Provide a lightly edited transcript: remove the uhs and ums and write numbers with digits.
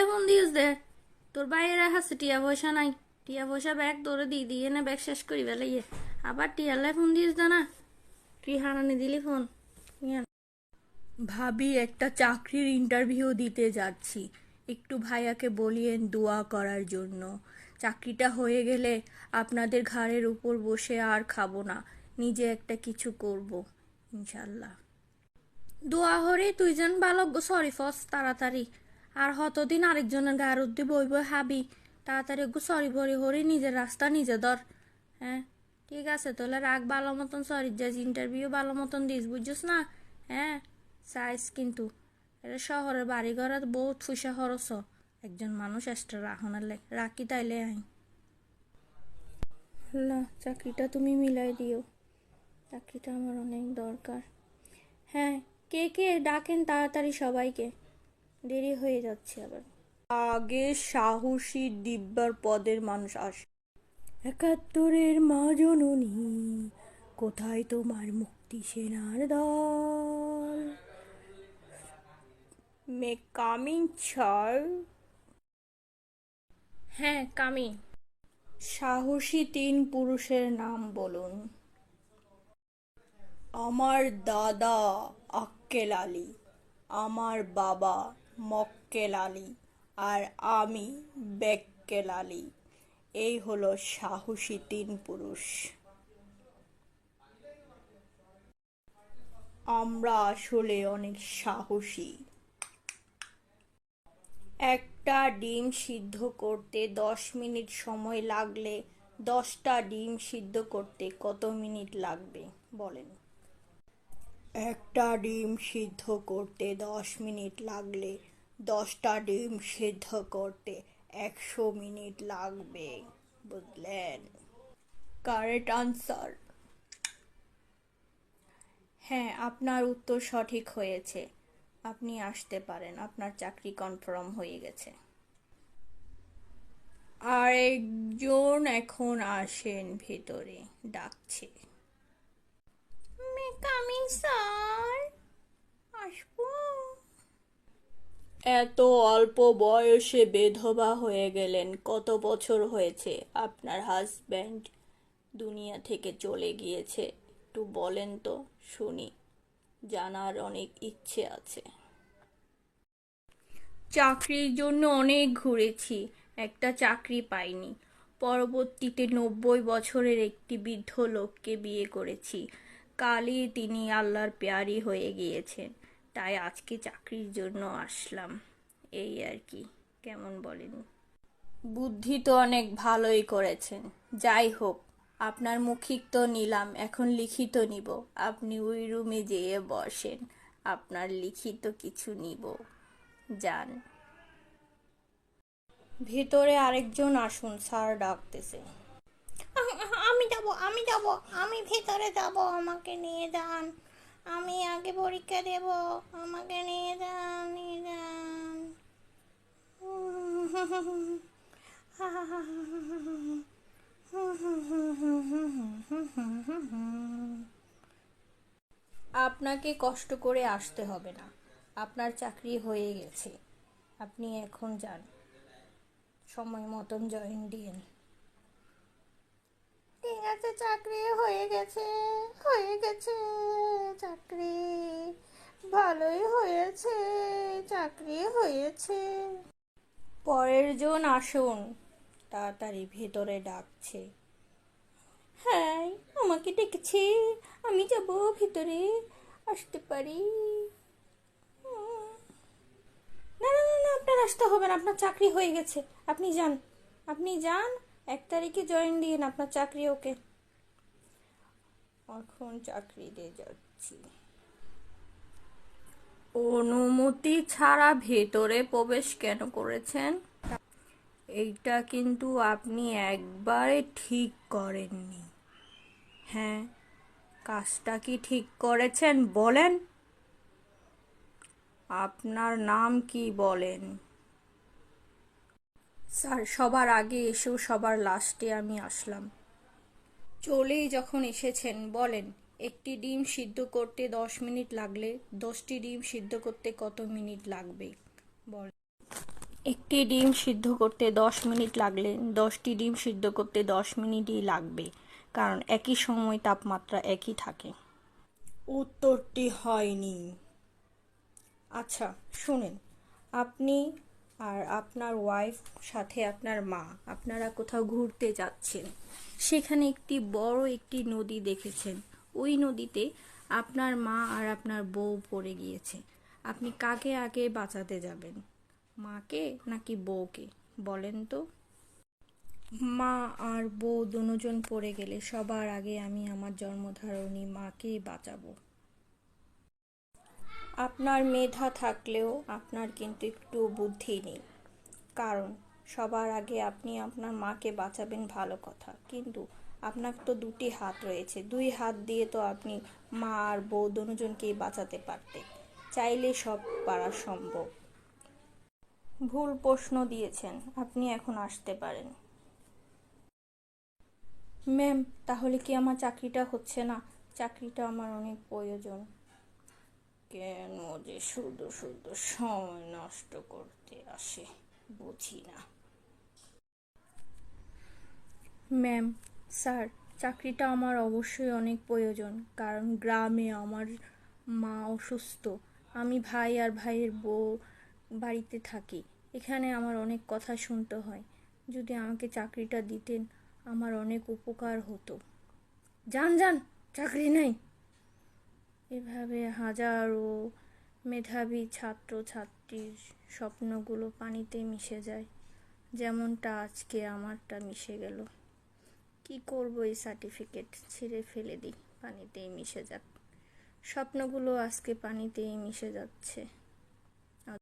দিলে phone this they তোর বাইরে হাসে টিয়া পয়সা নাই টিয়া পয়সা ব্যাগ তোরে দিয়ে না ব্যাগ শেষ করি বেলাইয়ে আবার টিয়ালে ফোন দিস দে না তুই হারানি দিলি ফোন ভাবি একটা চাকরির ইন্টারভিউ দিতে যাচ্ছি একটু ভাইয়াকে বলিয়েন দোয়া করার জন্য চাকরিটা হয়ে গেলে আপনাদের ঘাড়ের উপর বসে আর খাবো না নিজে একটা কিছু করব ইনশাল্লাহ দোয়া হরে তুই যেন ভালো সরি ফস তাড়াতাড়ি আর হতদিন আরেকজনের গায়ের উদ্দি বই বই হাবি তাড়াতাড়ি সরি বরি হরে নিজের রাস্তা নিজে ধর হ্যাঁ ঠিক আছে তাহলে রাগ ভালো মতন সরি যাস ইন্টারভিউ ভালো মতন দিস বুঝছিস না হ্যাঁ সাইজ কিন্তু এটা শহরের বাড়ি ঘর বহুত ফুসা খরচ একজন মানুষ এক্সট্রা রাখনালে রাখি তাইলে আই না চাকরিটা তুমি মিলাই দিও চাকরিটা আমার অনেক দরকার হ্যাঁ কে কে ডাকেন তাড়াতাড়ি সবাইকে দেরি হয়ে যাচ্ছে আবার আগে সাহসী দিব্যার পদের মানুষ আসে ৭১-এর মা জননী কোথায় তোমার মুক্তি সেনার দল মে কামিং স্যার হ্যাঁ কামিং সাহসী ৩ পুরুষের নাম বলুন আমার দাদা আক্কেল আলী আমার বাবা মক্কেল আলী আর আমি বেক্কেল আলী এই হলো সাহসী ৩ পুরুষ আমরা আসলে অনেক সাহসী একটা ডিম সিদ্ধ করতে ১০ মিনিট সময় লাগলে ১০টা ডিম সিদ্ধ করতে কত মিনিট লাগবে বলেন একটা ডিম সিদ্ধ করতে ১০ মিনিট লাগলে ১০টা ডিম সিদ্ধ করতে ১০০ মিনিট লাগবে বুঝলেন কারেক্ট আনসার হ্যাঁ আপনার উত্তর সঠিক হয়েছে আপনি আসতে পারেন আপনার চাকরি কনফার্ম হয়ে গেছে আরেকজন এখন আসেন ভেতরে ডাকছে কামিং স্যার আসবো এত অল্প বয়সে বেধবা হয়ে গেলেন কত বছর হয়েছে আপনার হাজব্যান্ড দুনিয়া থেকে চলে গিয়েছে একটু বলেন তো শুনি জানার অনেক ইচ্ছে আছে চাকরির জন্য অনেক ঘুরেছি একটা চাকরি পাইনি পরবর্তীতে ৯০ বছরের একটি বৃদ্ধ লোককে বিয়ে করেছি কালই তিনি আল্লাহর প্যারি হয়ে গিয়েছেন তাই আজকে চাকরির জন্য আসলাম এই আর কি কেমন বলেন বুদ্ধি তো অনেক ভালোই করেছেন যাই হোক আপনার মৌখিক তো নিলাম এখন লিখিত নিব আপনি ওই রুমে যেয়ে বসেন আপনার লিখিত কিছু নিব যান ভিতরে আরেকজন আসুন স্যার ডাকতেছে আমি যাব আমি ভিতরে যাব আমাকে নিয়ে যান আমি আগে পরীক্ষা দেব আমাকে নিয়ে যান আপনাকে কষ্ট করে আসতে হবে না আপনার চাকরি হয়ে গেছে আপনি এখন যান সময় মতন জয়েন দিন ঠিক আছে চাকরি হয়ে গেছে চাকরি ভালোই হয়েছে চাকরি হয়েছে পরের জন আসুন তাড়াতাড়ি ভেতরে ডাকছে হ্যাঁ আমাকে ডেকেছে আমি যাব ভিতরে আসতে পারি না না না না আপনার আসতে হবে না আপনার চাকরি হয়ে গেছে আপনি যান ১ তারিখে জয়েন দিন আপনার চাকরি ওকে এখন চাকরি দিয়ে যাচ্ছি অনুমতি ছাড়া ভেতরে প্রবেশ কেন করেছেন এইটা কিন্তু আপনি একবারে ঠিক করেননি হ্যাঁ কাজটা কি ঠিক করেছেন বলেন আপনার নাম কি বলেন স্যার সবার আগে এসেও সবার লাস্টে আমি আসলাম চলেই যখন এসেছেন বলেন একটি ডিম সিদ্ধ করতে ১০ মিনিট লাগলে ১০টি ডিম সিদ্ধ করতে কত মিনিট লাগবে বলেন একটি ডিম সিদ্ধ করতে 10 মিনিট লাগলে 10টি ডিম সিদ্ধ করতে 10 মিনিটই লাগবে, কারণ একই সময় তাপমাত্রা একই থাকে। উত্তরটি হয়নি। আচ্ছা, শুনেন, আপনি আর আপনার ওয়াইফ সাথে আপনার মা আপনারা কোথাও ঘুরতে যাচ্ছেন। সেখানে একটি নদী দেখেছেন। ওই নদীতে আপনার মা আর আপনার বউ পড়ে গিয়েছে। আপনি কাকে আগে বাঁচাতে যাবেন, মাকে নাকি বউকে? বলেন তো। মা আর বউ দুজন পড়ে গেলে সবার আগে আমি আমার জন্মধারণী মাকেই বাঁচাবো। আপনার মেধা থাকলেও আপনার কিন্তু একটু বুদ্ধি নেই। কারণ সবার আগে আপনি আপনার মাকে বাঁচাবেন ভালো কথা, কিন্তু আপনার তো দুটি হাত রয়েছে, দুই হাত দিয়ে তো আপনি মা আর বউ দুজনকেই বাঁচাতে পারতেন। চাইলে সব পারা সম্ভব। ভুল প্রশ্ন দিয়েছেন, আপনি এখন আসতে পারেন। ম্যাম, তাহলে কি আমার চাকরিটা হচ্ছে না? চাকরিটা আমার অনেক প্রয়োজন। কেন যে শুধু শুধু সময় নষ্ট করতে আসে, বুঝি না। ম্যাম, স্যার, চাকরিটা আমার অবশ্যই অনেক প্রয়োজন, কারণ গ্রামে আমার মা অসুস্থ। আমি ভাই আর ভাইয়ের বউ বাড়িতে থাকি। এখানে আমার অনেক কথা শুনতে হয়। যদি আমাকে চাকরিটা দিতেন আমার অনেক উপকার হতো। যান যান, চাকরি নেই। এভাবে হাজারো মেধাবী ছাত্র ছাত্রীর স্বপ্নগুলো পানিতে মিশে যায়, যেমনটা আজকে আমারটা মিশে গেল। কি করব, এই সার্টিফিকেট ছিঁড়ে ফেলে দিই, পানিতেই মিশে যাক। স্বপ্নগুলো আজকে পানিতেই মিশে যাচ্ছে।